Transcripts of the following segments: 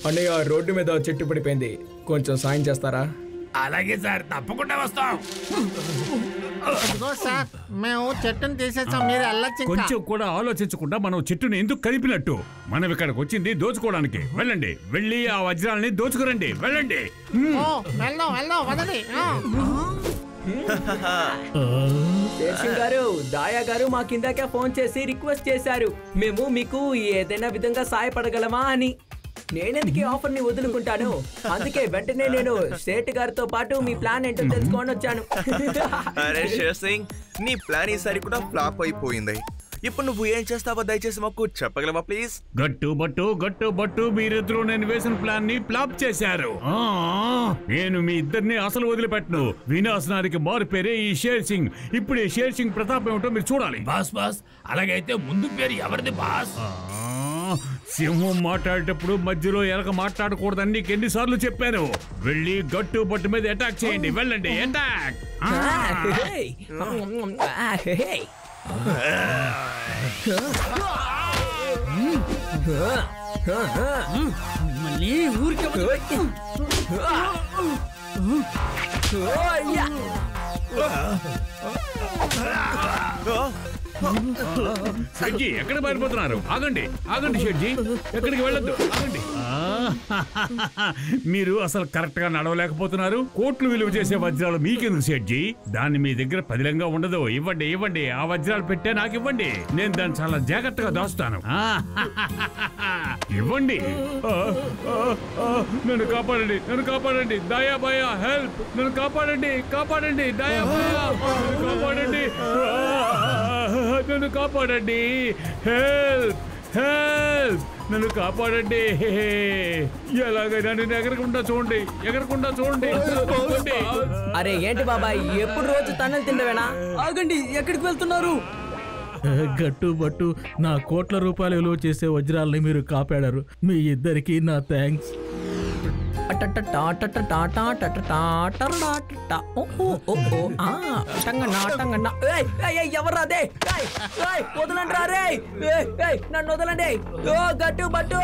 అన్నయ్య రోడ్డు మీద చెట్టు పడిపోయింది, కొంచెం సాయం చేస్తారా? అలాగే సార్, తప్పకుండా వస్తాం. సార్ మేము చెట్టును తీసేసాం, మీరు వెళ్ళొచ్చు. కొంచెం కూడా ఆలోచించకుండా మనం చెట్టుని ఎందుకు కలిపినట్టు? మనం ఇక్కడికి వచ్చింది దోచుకోవడానికి. వెళ్ళండి, వెళ్ళి ఆ వజ్రాలని దోచుకురండి. వెళ్ళండి. వెళ్దాం వెళ్దాం, వదండి. గారు, దాయా గారు మా కిందకే ఫోన్ చేసి రిక్వెస్ట్ చేశారు, మేము మీకు ఏదైనా విధంగా సాయపడగలమా అని. నేనెందుకు ఆఫర్ ని వదులుకుంటాను, అందుకే వెంటనే నేను సేట్ గారితో పాటు మీ ప్లాన్ ఏంటో తెలుసుకొని వచ్చాను. అరే షేర్ సింగ్, నీ ప్లాన్ ఈసారి కూడా ఫ్లాప్ అయిపోయింది. ఇప్పుడు నువ్వు ఏం చేస్తావో దయచేసి మాకు చెప్పగలవా ప్లీజ్? గట్టు బట్టు మీరిద్దరూ నేను వేసిన ప్లాన్ ని ఫ్లాప్ చేశారు. నేను మీ ఇద్దరిని అసలు వదిలిపెట్టను. వినాశనానికి మారు పేరే ఈ షేర్ సింగ్. ఇప్పుడు ఈ షేర్ సింగ్ ప్రతాపం ఏమిటో మీరు చూడాలి. బాస్ అలాగైతే ముందు పేరు ఎవరిది బాస్? సింహం మాట్లాడేటప్పుడు మధ్యలో ఎలక మాట్లాడకూడదని నీకు ఎన్నిసార్లు చెప్పాను. వెళ్ళి గట్టు బట్టు మీద అటాక్ చేయండి. వెళ్ళండి, అటాక్. మళ్ళీ ఊరికి షెడ్జీ, ఎక్కడ పారిపోతున్నారు? ఆగండి షెడ్జీ, ఎక్కడికి వెళ్ళొద్దు, ఆగండి. మీరు అసలు కరెక్ట్ గా నడవలేకపోతున్నారు. కోట్లు విలువ చేసే వజ్రాలు మీకెందుకు షెడ్జీ? దాన్ని మీ దగ్గర పదిలంగా ఉండదు. ఇవ్వండి, ఆ వజ్రాలు పెట్టే నాకు ఇవ్వండి. నేను దాన్ని చాలా జాగ్రత్తగా దాస్తాను. ఇవ్వండి. నన్ను కాపాడండి దయా భయ్యా, హెల్ప్. నన్ను కాపాడండి దయా భయ్యా, కాపాడండి. నన్ను కాపాడండి, హెల్ప్. నన్ను కాపాడండి. ఎలాగైనా నేను ఎగరకుండా చూడండి. అరే ఏంటి బాబాయ్, ఎప్పుడు రోజు తన్నలు తిండవేనా? ఆగండి, ఎక్కడికి వెళ్తున్నారు? గట్టు నా కోట్ల రూపాయలు విలువ చేసే వజ్రాలని మీరు కాపాడారు. మీ ఇద్దరికి నా థ్యాంక్స్. ఎవరాదే? వదలండి రే, నన్ను వదలండి. గట్టు బట్టు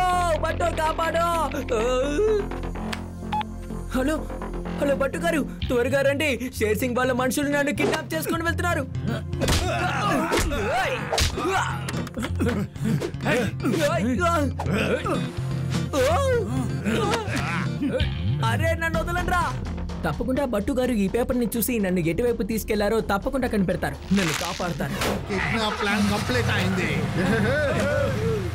కాపాడు. హలో బట్టు గారు, త్వరగా రండి. షేర్ సింగ్ వాళ్ళ మనుషులు నన్ను కిడ్నాప్ చేసుకుని వెళ్తున్నారు. అరే నన్ను వదలండ్రా. తప్పకుండా బట్టు గారు ఈ పేపర్ ని చూసి నన్ను ఎటువైపు తీసుకెళ్లారో తప్పకుండా కనిపెడతారు, నన్ను కాపాడతారు. ప్లాన్ కంప్లీట్ అయింది.